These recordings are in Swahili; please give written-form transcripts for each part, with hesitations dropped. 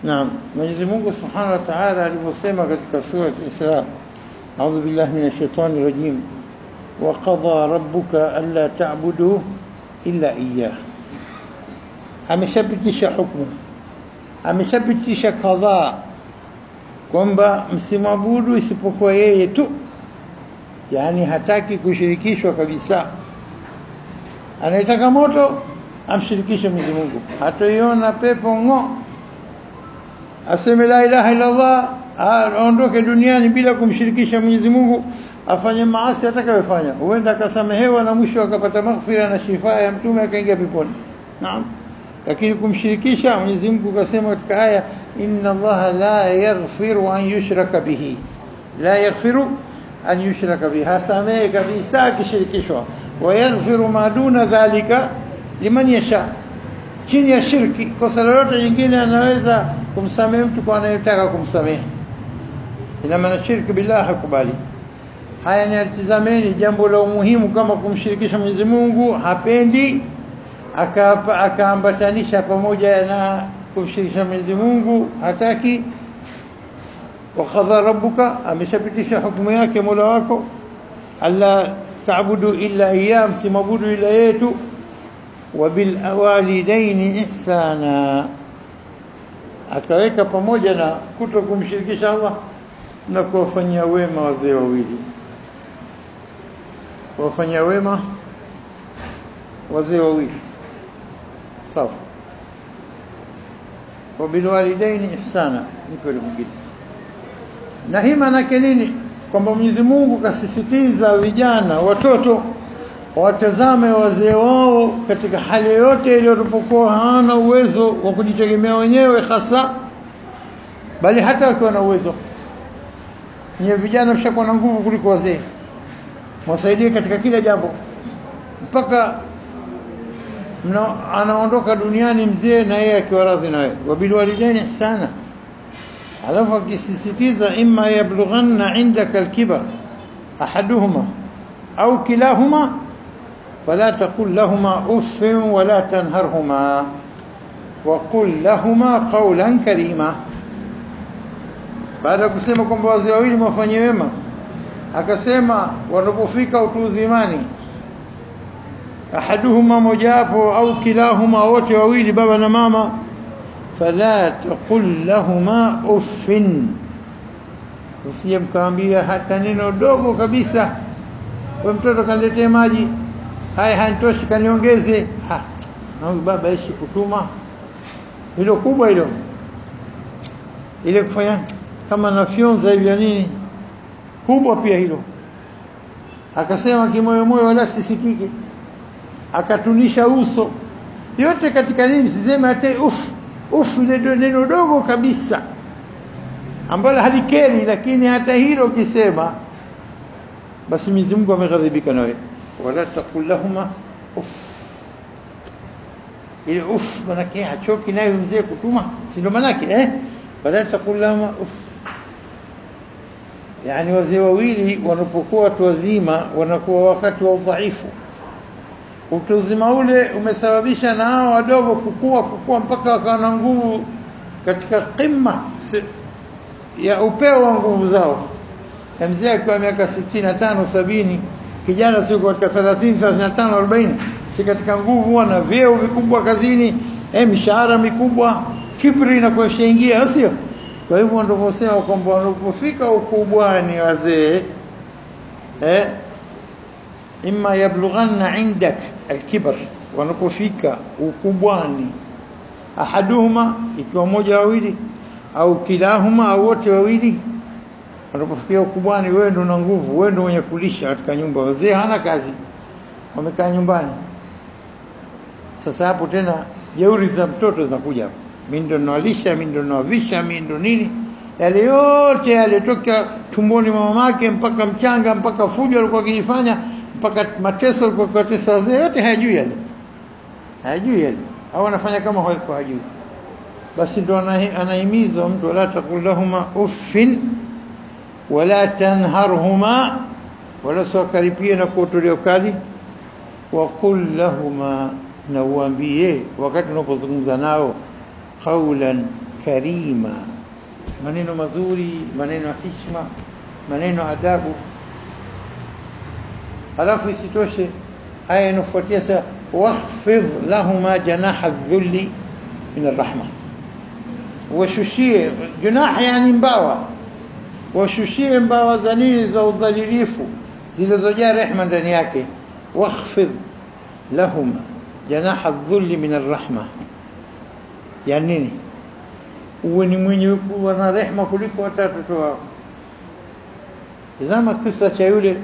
Naam, Mwenyezi Mungu Subhanahu wa Ta'ala aliposema katika sura Al-Isra, A'udhu billahi minash shaitani rajim, wa qadha rabbuka alla ta'budu illa iyyah. Ameshapitisha hukumu, ameshapitisha qadha kwamba msimwabudu isipokuwa yeye tu, yani hataki kushirikishwa kabisa. Anaitaka moto, amshirikishe Mwenyezi Mungu, hatoiona pepo ngo, aseme la ilaha illa Allah, aondoke duniani bila kumshirikisha Mwenyezi Mungu, afanye maasi atakayofanya, huenda akasamehewa na mwisho akapata maghfira na shifa ya mtume akaingia peponi. Naam, lakini kumshirikisha Mwenyezi Mungu kasema katika aya, inna Allah la yaghfiru an yushraka bihi, la yaghfiru an yushraka bihi, hasamehe kabisa akishirikishwa, wa yaghfiru ma duna dhalika liman yasha, chini ya shirki kosa lolote jingine anaweza kumsamehe mtu kwa anayetaka kumsamehe. Ina maana shirki billah hakubali. Haya ni atizameni jambo la umuhimu kama kumshirikisha Mwenyezi Mungu, hapendi akaambatanisha pamoja na kumshirikisha Mwenyezi Mungu, hataki. Wa qadha rabbuka, ameshapitisha hukumu yake Mola wako, alla ta'budu illa iyyah, msimabudu ila yetu, wa bil walidaini ihsana, akaweka pamoja na kuto kumshirikisha Allah na kuwafanyia wema wazee wawili, kuwafanyia wema wazee wawili, sawa. Wa bil walidaini ihsana ni pale mwingine. Na hii maana yake nini? Kwamba Mwenyezi Mungu kasisitiza vijana, watoto watazame wazee wao katika hali yote ile walipokuwa hana uwezo wa kujitegemea wenyewe hasa, bali hata wakiwa na uwezo. Nyie vijana mshakuwa na nguvu kuliko wazee, mwasaidie katika kila jambo, mpaka anaondoka duniani mzee na yeye akiwa radhi na wewe. Wabil walidaini ihsana, alafu akisisitiza, imma yablughanna indaka alkibar ahaduhuma au kilahuma فلا تقل لهما اف ولا تنهرهما وقل لهما قولا كريما. Baada kusema kwamba wazee wawili mwafanyie wema, akasema wanapofika utu uzimani, ahaduhuma, mojawapo, au kilahuma, wote wawili, baba na mama, fala taqul lahuma uffin, usije mkaambia hata neno dogo kabisa. Wewe mtoto kaniletee maji, haya hanitoshi kaniongeze, na huyu baba ishi kutuma, hilo kubwa hilo, ile kufanya kama nafyonza hivi ya nini, kubwa pia hilo. Akasema kimoyo moyo wala sisikike, akatunisha uso yote katika nini, siseme hata ile neno dogo kabisa ambalo halikeri, lakini hata hilo ukisema basi Mwenyezi Mungu ameghadhibika nawe. Wala taqul lahuma uff, ile uff manake hachoki nayo mzee kutuma, si ndo manake wala taqul lahuma uff. Yani wazee wawili wanapokuwa watu wazima wanakuwa wakati wa udhaifu, utuzima ule umesababisha na hao wadogo kukua mpaka wakawa na nguvu katika qimma ya upeo wa nguvu zao. Mzee akiwa miaka 65 70, kijana sio katika 30 35 40, si katika nguvu na vyeo vikubwa kazini, mishahara mikubwa, kibri na kuishaingia, sio? Kwa hivyo ndio kusema kwamba wanapofika ukubwani wazee, imma yablughanna indak alkibar, wanapofika ukubwani, ahaduhuma, ikiwa mmoja wawili, au kilahuma, au wote wawili, wanapofikia ukubwani, wewe ndio una nguvu, wewe ndio mwenye kulisha katika nyumba. Wazee hana kazi, wamekaa nyumbani. Sasa hapo tena jeuri za mtoto zinakuja hapo, mimi ndio nawalisha, mimi ndio nawavisha, mimi ndio nini, yale yote yalitoka tumboni mwa mamake mpaka mchanga, mpaka fujo alikuwa akijifanya, mpaka mateso alikuwa akitesa wazee, yote hayajui yale, au anafanya kama hajui. Basi ndio anahimizwa mtu, wala taqul lahuma uffin wala tanharhuma, wala sakaripia na kuotolea kali, wa qul lahuma, na uambie wakati unapozungumza nao, qawlan karima, maneno mazuri, maneno heshima, maneno adabu. Alafu isitoshe aya inafuatia sasa, wakhfidh lahuma janaha dhulli min arrahma, washushie junah, yani mbawa, washushie mbawa za nini, za udhalilifu zilizojaa rehema ndani yake. Wakhfidh lahuma janaha dhulli min arrahma, yani nini? Uwe ni mwenye kuwa na rehema kuliko watoto wao. Tazama kisa cha yule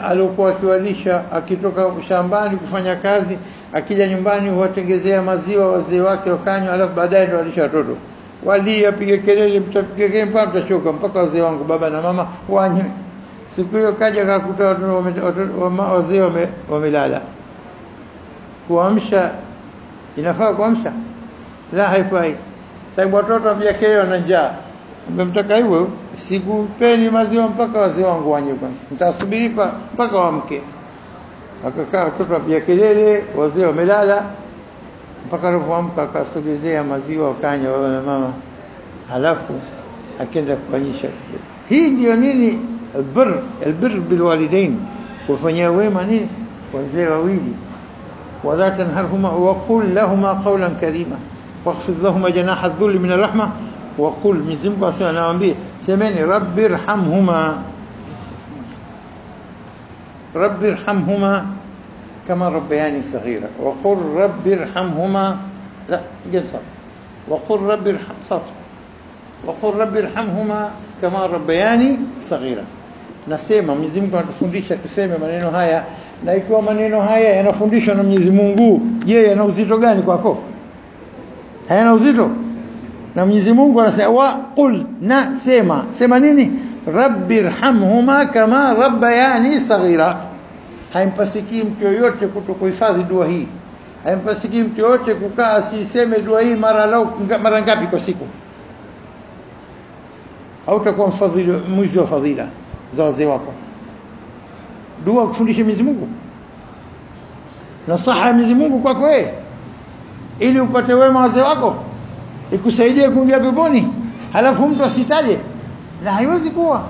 aliokuwa akiwalisha, akitoka shambani kufanya kazi, akija nyumbani huwatengezea maziwa wazee wake wakanywa, alafu baadaye ndo walisha watoto. Apige kelele, mtapiga kelele mpaka mtachoka, mpaka wazee wangu baba na mama wanywe. Siku hiyo kaja akakuta wazee wamelala. Kuamsha, inafaa kuamsha? La, haifai. Sababu watoto wapiga kelele wana njaa. Mtaka hivyo, sikupeni maziwa mpaka wazee wangu wanywe kwanza, nitasubiri mpaka waamke. Akakaa watoto wapiga kelele, wazee wamelala, mpaka alipoamka akasogezea maziwa wakanywa baba na mama, halafu akaenda kufanyisha. Hii ndio nini? Albir bilwalidain, kufanyia wema nini wazee wawili. Wala tanharhuma wa qul lahumā qawlan karīma wakhfidh lahumā janāha adh-dhulli min ar-rahma wa qul, Mwenyezi Mungu anawaambia semeni, rabbirhamhuma kama rabbayani saghira wa qul rabbirhamhuma, la jinsa, wa qul rabbirhamhuma kama rabbayani saghira. Nasema Mwenyezi Mungu anatufundisha tuseme maneno haya, na ikiwa maneno haya yanafundishwa na Mwenyezi Mungu, je, yana uzito gani kwako? Hayana uzito. Na Mwenyezi Mungu anasema wa qul, na sema nini? Rabbirhamhuma kama rabbayani saghira. Haimpasiki mtu yoyote kutokuhifadhi dua hii. Haimpasiki mtu yoyote kukaa asiseme dua hii mara ngapi kwa siku. Hautakuwa mfadhili, mwizi wa fadhila za wazee wako. Dua kufundisha Mwenyezi Mungu, nasaha ya Mwenyezi Mungu kwako wewe, ili upate wema wazee wako, ikusaidie kuingia peponi, halafu mtu asitaje, na haiwezi kuwa.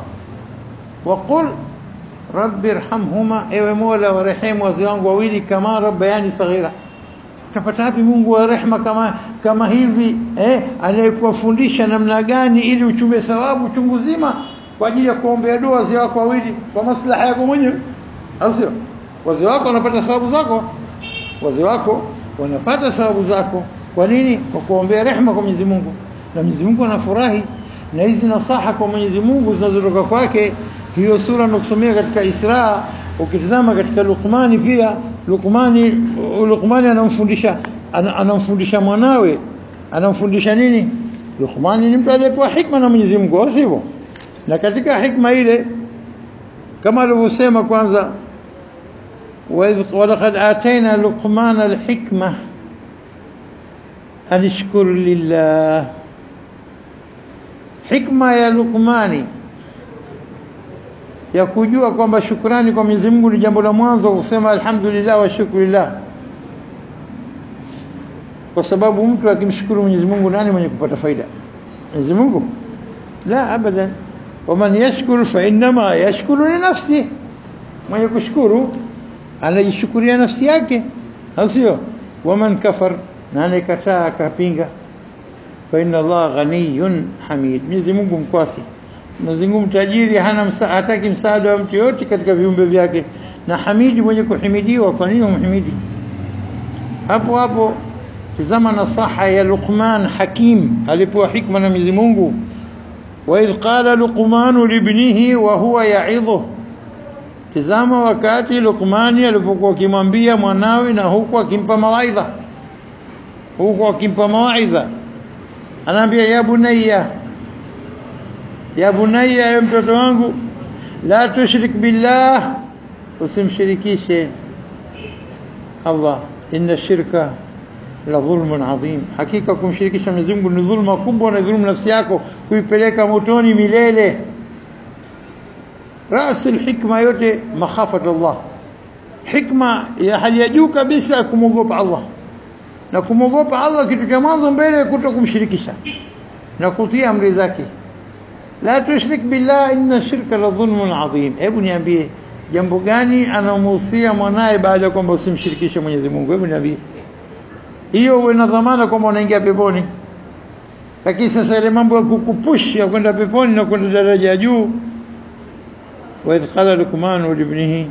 Waqul rabbirhamhuma, ewe Mola warehemu wazee wangu wawili, kama rabbayani saghira. Utapata wapi Mungu wa rehema kama hivi, anayekuwafundisha namna gani ili uchume thawabu chungu zima kwa ajili ya kuombea dua wazee wako wawili kwa maslaha yako mwenyewe? Asio wazee wako wanapata thawabu zako, wazee wako wanapata thawabu zako. Kwa nini? Kwa kuombea rehema kwa Mwenyezi Mungu, na Mwenyezi Mungu anafurahi na hizi nasaha kwa Mwenyezi Mungu zinazotoka kwake. Hiyo sura nakusomea katika Isra, ukitazama katika Luqmani pia, Luqmani anamfundisha mwanawe, anamfundisha nini? Luqmani ni mtu aliyepewa hikma na Mwenyezi Mungu, sivyo? Na katika hikma ile kama alivyosema kwanza, wa laqad atayna Luqmana al-hikma an ishkur lillah. Hikma ya Luqmani ya kujua kwamba shukrani kwa Mwenyezi Mungu ni jambo la mwanzo, kusema alhamdulillah wa shukrillah. Kwa sababu mtu akimshukuru Mwenyezi Mungu, nani mwenye kupata faida? Mwenyezi Mungu? La, abadan. Waman yashkuru fa innama yashkuru li nafsi, mwenye kushukuru anajishukuria nafsi yake, sio? Waman kafar, na anayekataa akapinga, fa inna Allah ghaniyun hamid, Mwenyezi Mungu mkwasi, Mwenyezi Mungu mtajiri, hataki msaada wa mtu yote katika viumbe vyake, na hamidi, mwenye kuhimidiwa. Kwa nini umhimidi? Hapo tazama nasaha ya Luqman Hakim, alipewa hikma na Mwenyezi Mungu. Wa idh qala Luqman libnihi wa huwa ya'idhu, tazama wakati Luqmani alipokuwa akimwambia mwanawe na huku akimpa mawaidha, anaambia ya bunayya, ya mtoto wangu, la tushrik billah, usimshirikishe Allah, inna shirka la dhulmun adhim, hakika kumshirikisha Mwenyezi Mungu ni dhulma kubwa, na dhulma nafsi yako kuipeleka motoni milele. Rasul hikma yote makhafat Allah, hikma ya hali ya juu kabisa kumwogopa Allah. na kumogopa Allah kitu cha mwanzo mbele kutokumshirikisha na kutii amri zake. La tushrik billah inna shirka la dhulmun adhim. Hebu niambie jambo gani anamuhusia mwanae baada ya kwamba usimshirikishe Mwenyezi Mungu? Hebu niambie. Hiyo uwe na dhamana kwamba unaingia peponi. Lakini sasa ile mambo ya kukupush ya kwenda peponi na kwenda daraja ya juu. Wa idh qala Luqman li ibnihi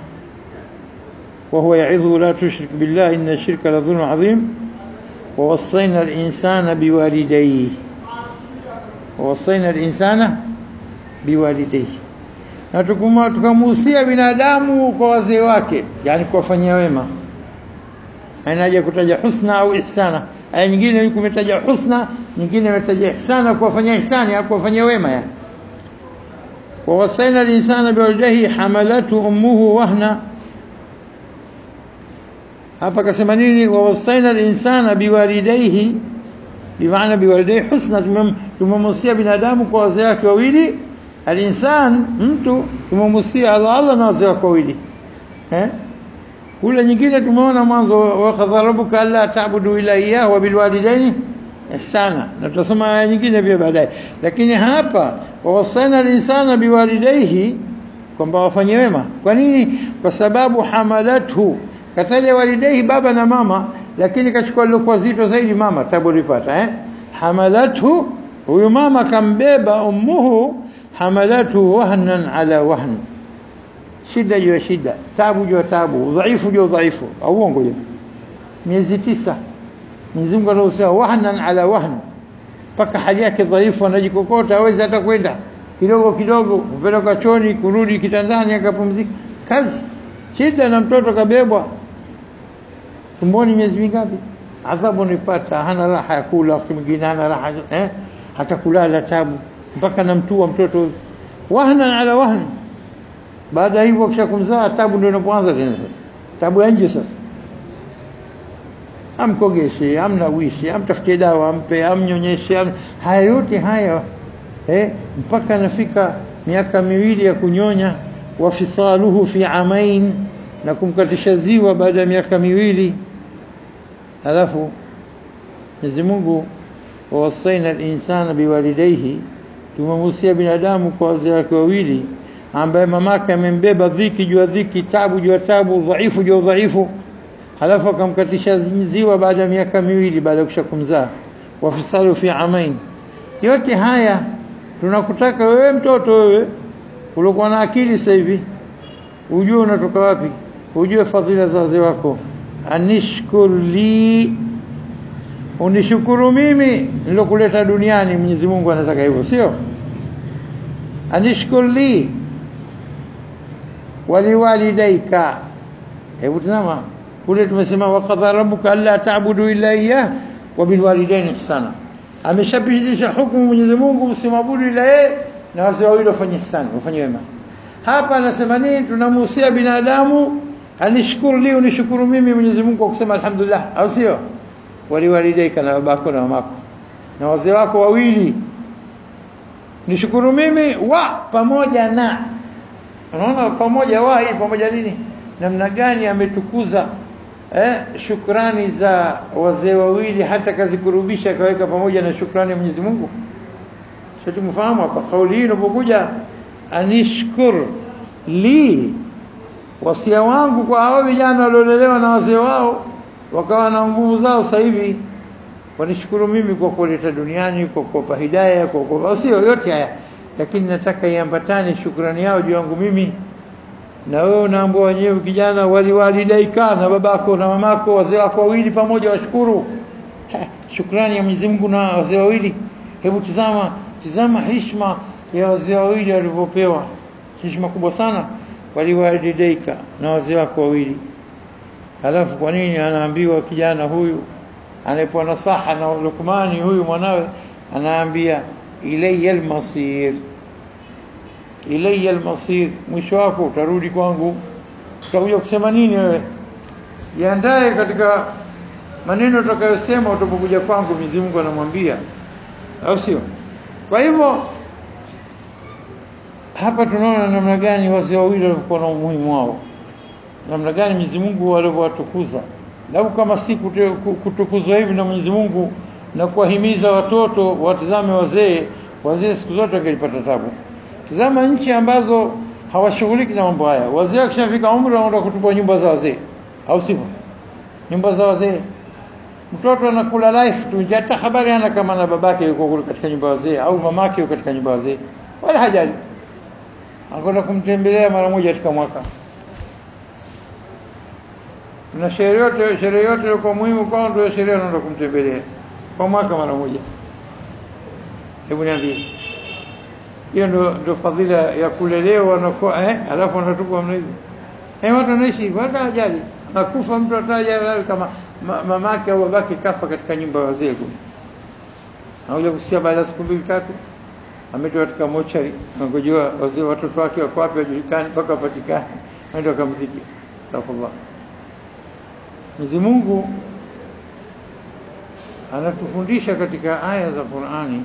wa huwa ya'idhu la tushrik billah inna shirka la dhulmun adhim wa wassayna al-insana biwalidayhi ووصينا الإنسان بوالديه na tukamuhusia binadamu kwa wazee wake, yani kuwafanyia wema. Hainaje kutaja husna au ihsana. Aya nyingine yuko imetaja husna, nyingine imetaja ihsana, kuwafanyia ihsani au kuwafanyia wema. Yani wa wasaina al-insana biwalidayhi hamalatu ummuhu wahna. Hapa kasema nini? Wa wasaina al-insana biwalidayhi, bimaana biwalidayhi husna. Tumemuhusia binadamu kwa wazee wake wawili. Al-insan, mtu, tumemuhusia Allah na wazee wake wawili. Kule nyingine tumeona mwanzo wa qadha rabbuka alla ta'budu illa iyyahu wa bil walidaini ihsana, na tutasoma aya nyingine pia baadaye. Lakini hapa wawasaina al-insana biwalidayhi, kwamba wafanye wema. Kwa nini? Kwa sababu hamalathu, kataja walidayhi baba na mama, lakini kachukua lilokuwa zito zaidi mama, tabu lipata. Hamalathu, huyu mama kambeba ummuhu, hamalathu wahnan ala wahn, shida juu ya shida, tabu juu ya tabu, udhaifu juu ya udhaifu. Au uongo je? Miezi 9 Mwenyezi Mungu anasema wahnan ala wahn, paka hali yake dhaifu, anajikokota, hawezi hata kwenda kidogo kidogo, kupeleka choni, kurudi kitandani akapumzika. Kazi shida, na mtoto kabebwa tumboni miezi mingapi? Adhabu nipata, hana raha ya kula, wakati mwingine hana raha hata kulala, tabu, mpaka namtua mtoto wahnan ala wahn. Baada hivyo kisha kumzaa, tabu ndio inapoanza tena. Sasa tabu ya nje sasa, amkogeshe, amnawishi, amtafutie dawa, ampe, amnyonyeshe, haya yote haya mpaka nafika miaka 2 ya kunyonya. Wafisaluhu fi amain, na kumkatisha ziwa baada ya miaka 2. Alafu Mwenyezi Mungu wawasaina al-insana biwalidayhi, tumemuhusia binadamu kwa wazee wake wawili, ambaye mamake amembeba dhiki juu ya dhiki, tabu juu ya tabu, dhaifu juu ya dhaifu. Halafu akamkatisha ziwa baada ya miaka 2 baada ya kushakumzaa. Wafisalu fi amain. Yote haya tunakutaka wewe mtoto, wewe ulikuwa na akili sasa hivi, ujue unatoka wapi, ujue fadhila za wazee wako. Anishkur li, unishukuru mimi nilokuleta duniani. Mwenyezi Mungu anataka hivyo, sio? Anishkur li waliwalidayka. Hebu tazama kule tumesema wa qadha rabbuka alla ta'budu illa iyyah wa bil walidayni ihsana. Ameshapitisha hukumu Mwenyezi Mungu, msimabudu ila yeye, na wazee wawili wafanye ihsani, wafanye wema. Hapa anasema nini? Tunamuhusia binadamu anishukuru li, unishukuru mimi Mwenyezi Mungu kwa kusema alhamdulillah, au sio? Waliwalidayka, na babako na mamako na wazee wako wawili, nishukuru mimi wa pamoja na. Unaona pamoja wa hii pamoja nini? Namna gani ametukuza shukrani za wazee wawili, hata kazikurubisha kaweka pamoja na shukrani ya Mwenyezi Mungu. Sisi mfahamu hapa kauli hii inapokuja anishkur li, wasia wangu kwa hao vijana waliolelewa na wazee wao wakawa na nguvu zao sasa hivi, wanishukuru mimi kwa kuleta duniani, kwa kuwapa hidayah, kwa sio yote haya, lakini nataka iambatane shukrani yao juu yangu mimi. Na wewe unaambiwa wenyewe kijana, waliwalidayka, na babako na mamako, wazee wako wawili pamoja washukuru. Shukrani ya Mwenyezi Mungu na wazee wawili. Hebu tazama heshima ya wazee wawili walivyopewa, heshima kubwa sana. Waliwalidayka, na wazee wako wawili. Halafu kwa nini anaambiwa kijana huyu anapewa nasaha na Luqmani, huyu mwanawe anaambia ilayya al-masir, ilayya al-masir, mwisho wako utarudi kwangu. Utakuja kusema nini wewe? Jiandae katika maneno utakayosema utapokuja kwangu, Mwenyezi Mungu anamwambia, au sio? Kwa hivyo hapa tunaona namna gani wazee wawili walikuwa na umuhimu wao, namna gani Mwenyezi Mungu alivyowatukuza lau kama si kutukuzwa hivi na Mwenyezi Mungu na kuwahimiza watoto watazame wazee siku zote wangelipata tabu. Tazama nchi ambazo hawashughuliki na mambo haya, wazee wakishafika umri wanaenda kutupa nyumba za wazee, au sivyo? Nyumba za wazee, mtoto anakula life tu, hata habari hana kama na babake yuko katika nyumba ya wazee au mamake yuko katika nyumba ya wazee, wala hajali. Anakwenda kumtembelea mara moja katika mwaka. Na sherehe yote kwa muhimu kwa ndio sherehe anaenda kumtembelea kwa mwaka mara moja. Hebu niambie, hiyo ndio fadhila ya kulelewa na kwa alafu anatupa mna hivi. Watu wanaishi wala hajali. Anakufa mtu ataja kama mamake au babake kafa katika nyumba ya wazee kule. Anakuja kusikia baada ya siku 2-3 ametoka katika mochari, anangojea wazee watoto wake wako wapi wajulikane mpaka wapatikane. Ndio akamziki. Astaghfirullah. Mwenyezi Mungu anatufundisha katika aya za Qur'ani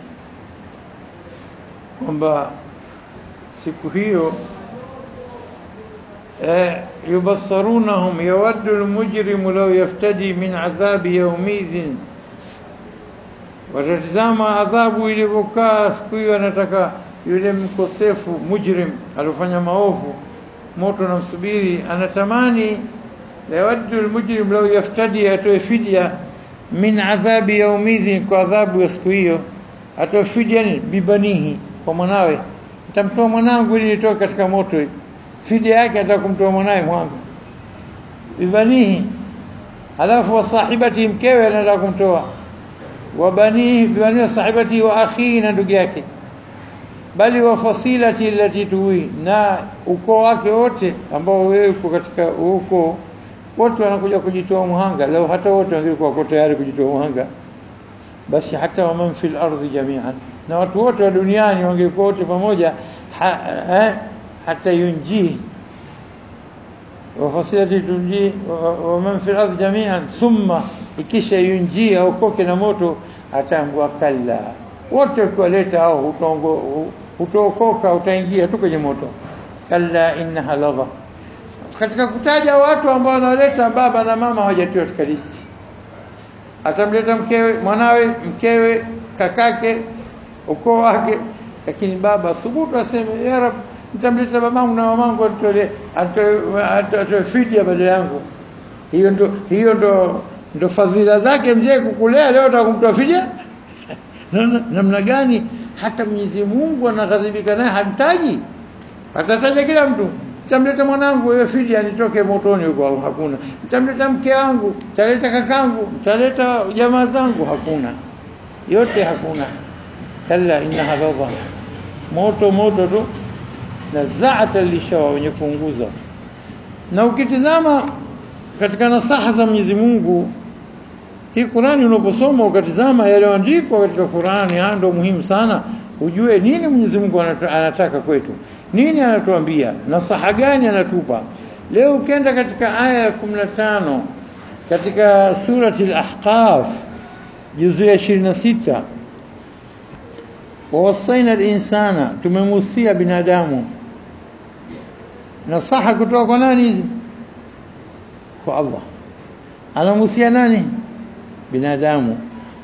kwamba siku hiyo yubassarunahum yawaddu almujrimu law yaftadi min adhabi yawmidhin, watazama adhabu ilivyokaa siku hiyo. Anataka yule mkosefu mujrim alofanya maovu, moto na msubiri, anatamani yawaddu almujrim law yaftadi, atoe fidia min adhabi yawmidhin, kwa adhabu ya siku hiyo. Atoe fidia ni bibanihi, kwa mwanawe. Nitamtoa mwanangu ili nitoke katika moto. Fidia yake atakumtoa mwanawe mwangu bibanihi, alafu wa sahibati, mkewe anataka kumtoa, wa banihi bibani wa sahibati, wa akhi, na ndugu yake, bali wa fasilati allati tuwi, na ukoo wake wote ambao wewe uko katika ukoo wote wanakuja kujitoa muhanga. Leo hata wote wangekuwa wako tayari kujitoa muhanga, basi hata wa man fil ardi jami'an, na watu wote wa duniani wangekuwa wote pamoja, hata yunji wa fasilati tunji wa man fil ardi jami'an thumma, ikisha yunji au koke na moto, ataambua kalla, wote kuwaleta au utaokoka, utaingia tu kwenye moto. Kalla innaha ladha. Katika kutaja watu ambao wanaleta baba na mama hawajatiwa katika listi, atamleta mkewe, mwanawe, mkewe, kakake, ukoo wake, lakini baba subutu aseme ya Rab, nitamleta babangu na mamangu atoe fidia badala yangu. Hiyo ndo fadhila zake mzee kukulea, leo utakumtoa fidia? Namna gani? Hata Mwenyezi Mungu anaghadhibika naye, hamtaji. Atataja kila mtu. Nitamleta mwanangu wewe fidia nitoke motoni huko, hakuna. Nitamleta mke wangu, nitaleta kakangu, nitaleta jamaa zangu, hakuna. Yote hakuna. Kalla innaha ladha, moto tu, na zaata lishawa, wenye kuunguza. Na ukitizama katika nasaha za Mwenyezi Mungu, hii Qur'ani unaposoma ukatizama yaliyoandikwa katika Qur'ani, ndio muhimu sana ujue nini Mwenyezi Mungu anataka kwetu, nini anatuambia, nasaha gani anatupa. Leo ukienda katika aya ya 15 katika surati al-Ahqaf juzu ya 26, wawasaina al-insana, tumemusia binadamu. Nasaha kutoka kwa nani hizi? Kwa Allah. Anamusia nani? Binadamu.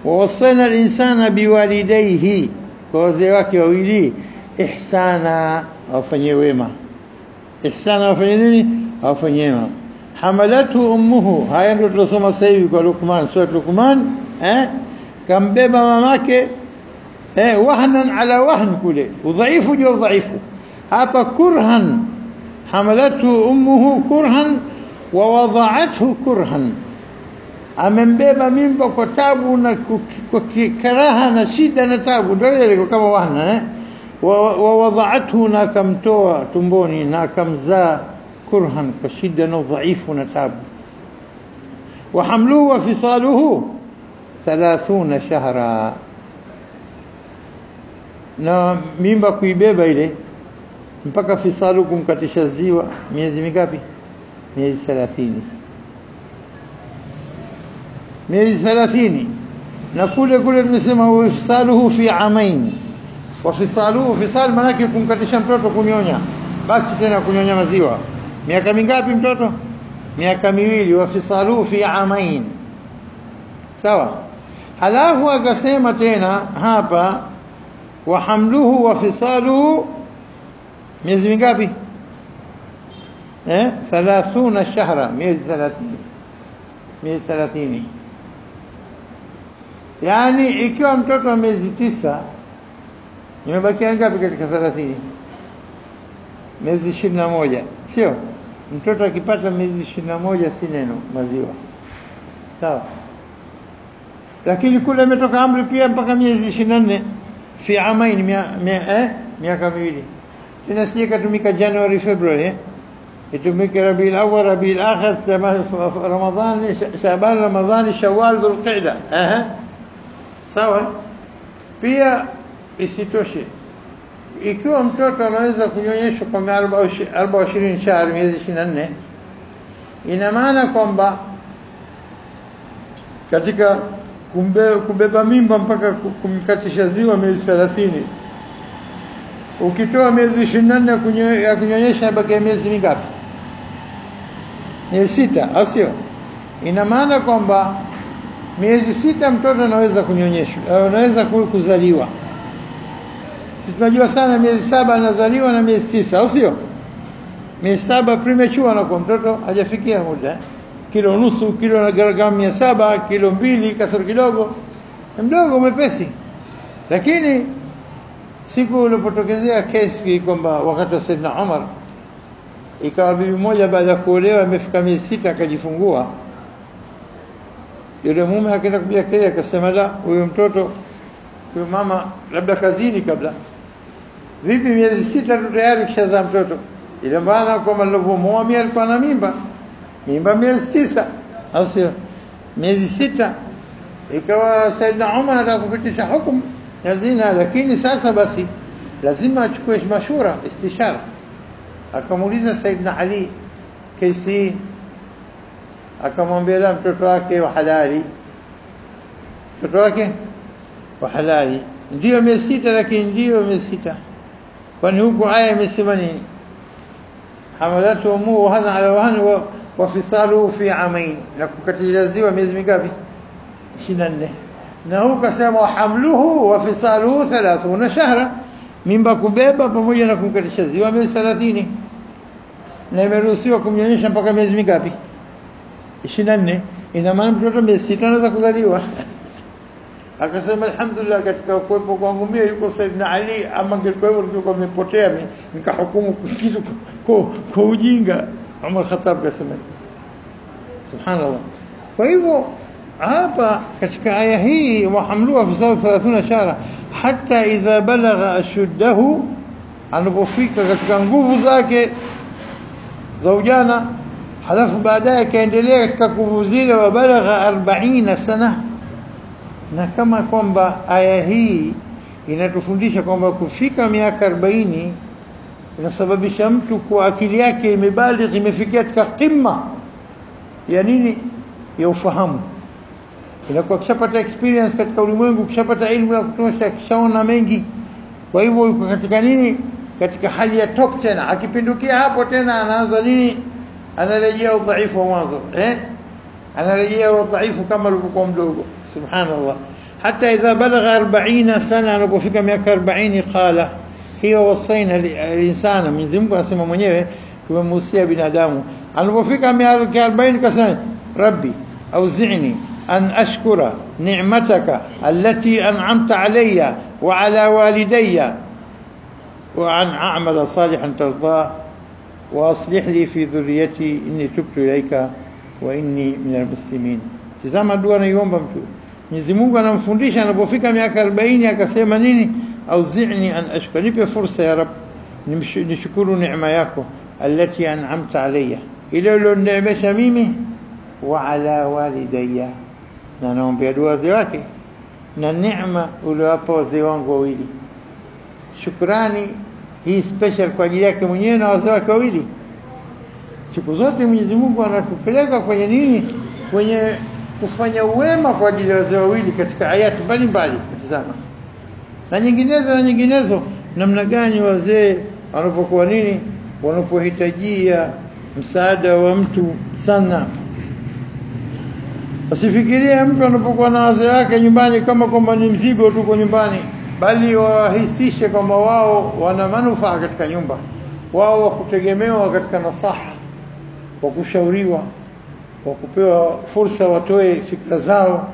Wawasaina al-insana biwalidayhi, kwa wazee wake wawili, ihsana, awafanyie wema. Ihsana, awafanyie nini? Awafanyie wema. Hamalatu ummuhu, haya ndio tunasoma sasa hivi kwa Luqman, sura Luqman, kambeba mamake wahnan ala wahn, kule udhaifu juu udhaifu, hapa kurhan. Hamalatu ummuhu kurhan wa wada'athu kurhan, amembeba mimba kwa tabu na kwa karaha na shida na tabu, ndio ile kama wahna. Wa wada'athu, na kamtoa tumboni na kamzaa kurhan, kwa shida na udhaifu na tabu. Wa hamluhu wa fisaluhu 30 shahra, na mimba kuibeba ile mpaka fisalu, kumkatisha ziwa, miezi mingapi? Miezi 30. Miezi 30. Na kule tumesema fisaluhu fi amain. Wa fisaluhu, fisal manake kumkatisha mtoto kunyonya, basi tena kunyonya maziwa. Miaka mingapi mtoto? miaka miwili, wa fisaluhu fi amain. Sawa. Halafu akasema tena hapa wa hamluhu wa fisaluhu miezi mingapi? 30 shahra, miezi 30. Yani ikiwa mtoto wa miezi 9, imebakia ngapi katika 30? Miezi 21, sio? Mtoto akipata miezi 21 si neno maziwa. Sawa. Lakini kule imetoka amri pia mpaka miezi 24 fi amain, miaka miwili. Tena sije katumika January February, itumike Rabiul Awwal, Rabiul Akhir, Ramadhan, Shaaban, Ramadhan, Shawwal, Dhulqa'da. Sawa. Pia isitoshe, ikiwa mtoto anaweza kunyonyeshwa kwa 24 shahri, miezi 24, ina maana kwamba katika kubeba mimba mpaka kumkatisha ziwa miezi 30, ukitoa miezi 24 ya kunyonyesha baki miezi mingapi? Miezi 6, au sio? Ina maana kwamba miezi 6 mtoto anaweza kunyonyeshwa, anaweza kuzaliwa. Sisi tunajua sana miezi 7 anazaliwa na miezi 9, au sio? Miezi 7 premature anakuwa mtoto hajafikia muda. Kilo nusu, kilo na gramu 700, kilo 2 kasoro kidogo, mdogo mwepesi. Lakini siku ilipotokezea kesi kwamba wakati wa Saidna Umar, ikawa bibi moja baada ya kuolewa imefika miezi 6 akajifungua, yule mume akaenda kubia kile akasema, la, huyo mtoto, huyo mama labda kazini kabla. Vipi miezi 6 tu tayari kishazaa mtoto? Ile maana kwamba alipomuoa mimi alikuwa na mimba miezi 9, au sio? Miezi 6. Ikawa Saidna Umar atakupitisha hukumu ya zina, lakini sasa basi lazima achukue mashura, istishara. Akamuuliza Saidna Ali kesi, akamwambia la, mtoto wake wa halali, mtoto wake wa halali ndio miezi 6, lakini ndio miezi 6. Kwani huko aya imesema nini? Hamalatu ummu wa hadha ala wahni wa fisaluhu fi amain, na kukatiliziwa miezi mingapi? 24. Na huko kasema hamluhu wa fisaluhu 30 shahra, mimba kubeba pamoja na kumkatishiwa miezi 30, na imeruhusiwa kumnyonyesha mpaka miezi mingapi? 24. Ina maana mtoto miezi 6 anaweza kuzaliwa. Akasema alhamdulillah, katika kuwepo kwangu mimi yuko Saidna Ali, ama ingekuwa nilikuwa nimepotea nikahukumu kitu kwa ujinga. Umar Khattab kasema, subhanallah. Kwa hivyo hapa katika aya hii wa hamluha fi 30 shahra hatta idha balagha ashuddahu, anapofika katika nguvu zake za ujana, halafu baadaye kaendelea katika nguvu zile, wa balagha 40 sana. Na kama kwamba aya hii inatufundisha kwamba kufika miaka 40 inasababisha mtu kwa akili yake imebaligh, imefikia katika qimma ya nini? Ya ufahamu. Inakuwa kishapata experience katika ulimwengu, kishapata elimu ya kutosha, kishaona mengi. Kwa hivyo yuko katika nini? Katika hali ya top tena. Akipindukia hapo tena anaanza nini? Anarejea udhaifu wa mwanzo. Anarejea udhaifu kama alivyokuwa mdogo. Subhanallah. Hata idha balagha 40 sana, anapofika miaka 40, qala hiyo wasaina al-insana, Mwenyezi Mungu anasema mwenyewe tumemhusia binadamu, anapofika miaka 40 kasema, rabbi auzi'ni an ashkura ni'mataka allati an'amta alayya wa ala walidayya wa an a'mala salihan tardah wa aslih li fi dhurriyyati inni tubtu ilayka wa inni minal muslimin. Tazama dua anayoomba mtu, Mwenyezi Mungu anamfundisha anapofika miaka 40 akasema nini? auzi'ni an ashkura, nipe fursa ya Rabb nishukuru neema yako, allati an'amta alayya, ile ulioneemesha mimi, wa ala walidayya, na naombea dua zake na neema uliowapa wazee wangu wawili. Shukrani hii special kwa ajili yake mwenyewe na wazee wake wawili. Siku zote Mwenyezi Mungu anatupeleka kwenye nini? Kwenye kufanya uwema kwa ajili ya wazee wawili katika ayati mbalimbali kutazama. Na nyinginezo namna gani wazee wanapokuwa nini? Wanapohitajia msaada wa mtu sana. Asifikirie mtu anapokuwa na wazee wake nyumbani kama kwamba ni mzigo tu kwa nyumbani, bali wahisishe kwamba wao wana manufaa katika nyumba, wao wakutegemewa katika nasaha, wakushauriwa, wakupewa fursa watoe fikra zao,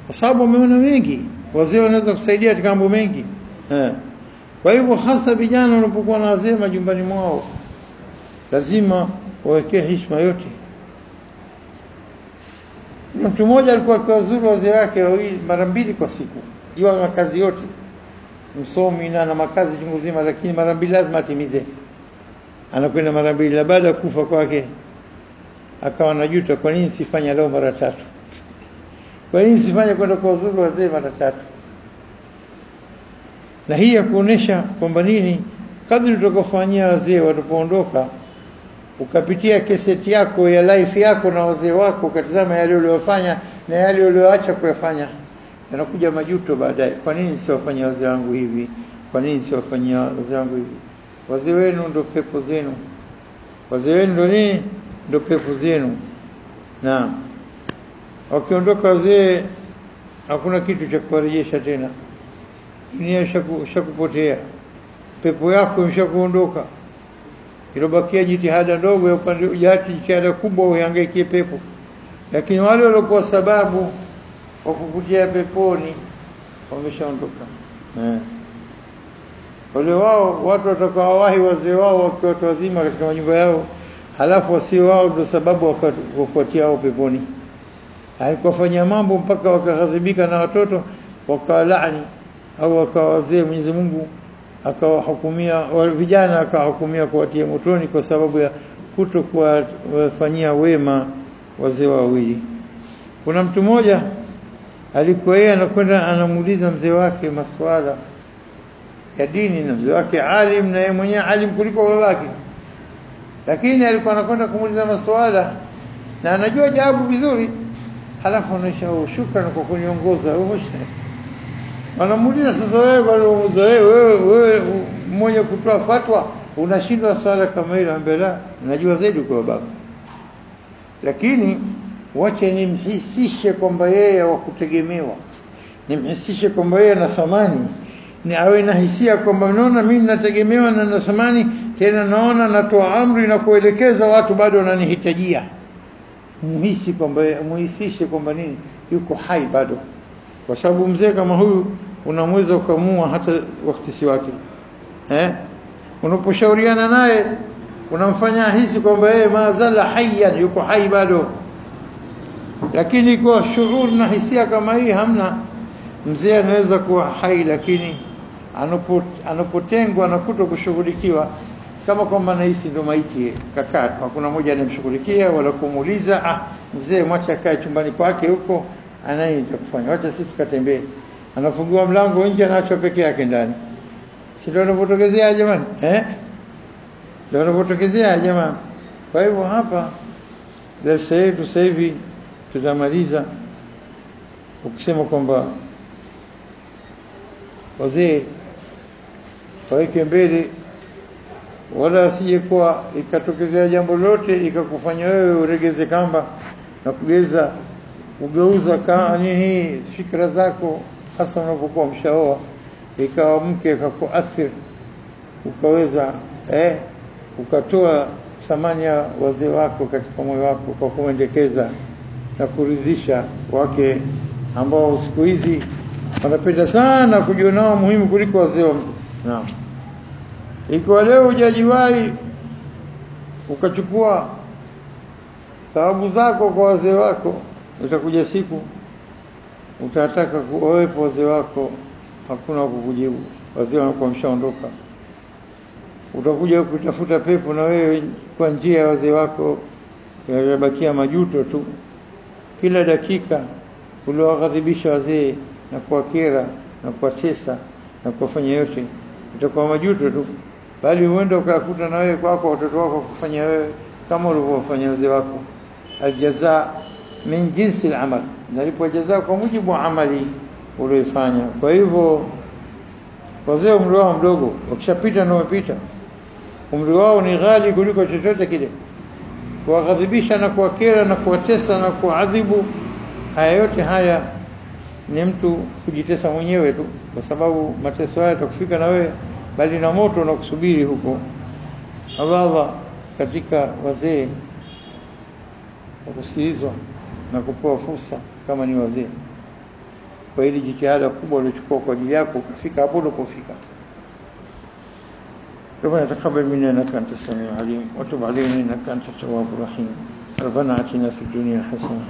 kwa sababu wameona wengi wazee wanaweza kusaidia katika mambo mengi. Kwa hivyo hasa vijana wanapokuwa na wazee majumbani mwao, lazima wawekee heshima yote. Mtu mmoja alikuwa akiwazuru wazee wake mara 2 kwa siku, jua makazi yote, msomi na makazi chungu zima, lakini mara 2 lazima atimize. Anakwenda mara 2, na baada ya kufa kwake akawa anajuta, kwa nini sifanya leo mara 3? Kwa nini sifanya kwenda kuwazuru wazee mara 3? Na hii ya kuonesha kwamba nini, kadri utakofanyia wazee watapoondoka, ukapitia keseti yako ya life yako na wazee wako, ukatazama yale uliyofanya na yale uliyoacha kuyafanya, yanakuja majuto baadaye. Kwa nini siwafanyia wazee wangu hivi? Kwa nini siwafanyia wazee wangu hivi? Wazee wenu ndio pepo zenu. Wazee wenu ndio nini? Ndio pepo zenu. Na wakiondoka wazee, hakuna kitu cha kurejesha tena. Dunia shakupotea. Pepo yako imeshakuondoka. Ilobakia jitihada ndogo ya upande, jitihada kubwa uhangaike pepo. Lakini wale waliokuwa sababu wa kukutia peponi wameshaondoka. Wale wao watu watakaowahi wazee wao wakiwa watu wazima katika majumba yao, halafu wasio wao ndio sababu wakawatia hao peponi. Haikufanya mambo mpaka wakaghadhibika na watoto wakawalaani au wakawazee, Mwenyezi Mungu akawahukumia vijana, akawahukumia kuwatia motoni kwa sababu ya kutokuwafanyia wema wazee wawili. Kuna mtu mmoja alikuwa yeye anakwenda anamuuliza mzee wake maswala ya dini, na mzee wake alim na yeye mwenyewe alim kuliko babake, lakini alikuwa anakwenda kumuuliza maswala na anajua jawabu vizuri, halafu anaisha shukrani kwa kuniongoza wewe. Wanamuuliza sasa, wewe mmoja kutoa fatwa unashindwa swala kama hilo? Ambela najua zaidi kwa babako, lakini wacha nimhisishe kwamba yeye wa kutegemewa, nimhisishe kwamba yeye ana thamani, ni awe na hisia kwamba naona mimi nategemewa na na thamani, tena naona natoa amri na kuelekeza watu bado wananihitajia. Muhisi kwamba, muhisishe kwamba nini, yuko hai bado, kwa sababu mzee kama huyu unamweza ukamua hata wakati si wake. Unaposhauriana naye unamfanya hisi kwamba yeye mazala hayyan, yuko hai bado. Lakini kwa shughuli na hisia kama hii hamna, mzee anaweza kuwa hai lakini anapotengwa na kutokushughulikiwa, kama kwamba nahisi ndo maiti kakaa, hakuna mmoja anamshughulikia wala kumuuliza, mzee mwacha akae chumbani kwake huko, anani kufanya, wacha sisi tukatembee. Anafungua mlango nje, anaacha peke yake ndani. Si ndio unapotokezea jamani? Ndio unapotokezea jamani. Kwa hivyo hapa darasa yetu sasa hivi tutamaliza ukisema kwamba wazee waweke mbele, wala asije kwa ikatokezea jambo lote ikakufanya wewe uregeze kamba na kugeuza nini fikra zako, hasa unapokuwa mshaoa, ikawa mke akakuathiri, ukaweza ukatoa thamani ya wazee wako katika moyo wako kwa kuendekeza na kuridhisha wake ambao siku hizi wanapenda sana kujiona muhimu kuliko wazee wa mtu. Naam. Ikiwa leo hujajiwahi ukachukua thawabu zako kwa wazee wako, utakuja siku utataka kuwepo wazee wako, hakuna kukujibu, wazee wako wameshaondoka. Utakuja kutafuta pepo na wewe kwa njia ya wazee wako, yabakia majuto tu. Kila dakika uliowaghadhibisha wazee na kuwakera na kuwatesa na kuwafanya yote, itakuwa majuto tu, bali huenda ukakuta na wewe kwako watoto wako kufanya wewe kama ulivyofanya wazee wako. Aljaza min jinsi al-amal, nalipo jaza kwa mujibu wa amali uliyofanya. Kwa hivyo wazee umri wao mdogo, wakishapita na wamepita, umri wao ni ghali kuliko chochote kile. kuwaghadhibisha na kuwakera na kuwatesa na kuadhibu. Haya yote haya ni mtu kujitesa mwenyewe tu, kwa sababu mateso haya yatakufika na wewe, bali na moto unakusubiri huko. Allah katika wazee wakusikilizwa na kupewa fursa kama ni wazee, kwa ili jitihada kubwa ulichukua kwa ajili yako ukafika hapo ulipofika. ربنا تقبل منا انك انت السميع العليم وتب علينا انك انت التواب الرحيم. ربنا اتنا في الدنيا حسنه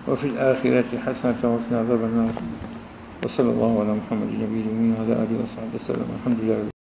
وفي الاخره حسنه وقنا عذاب النار. وصلى الله على محمد النبي الأمي وعلى اله وصحبه وسلم. الحمد لله.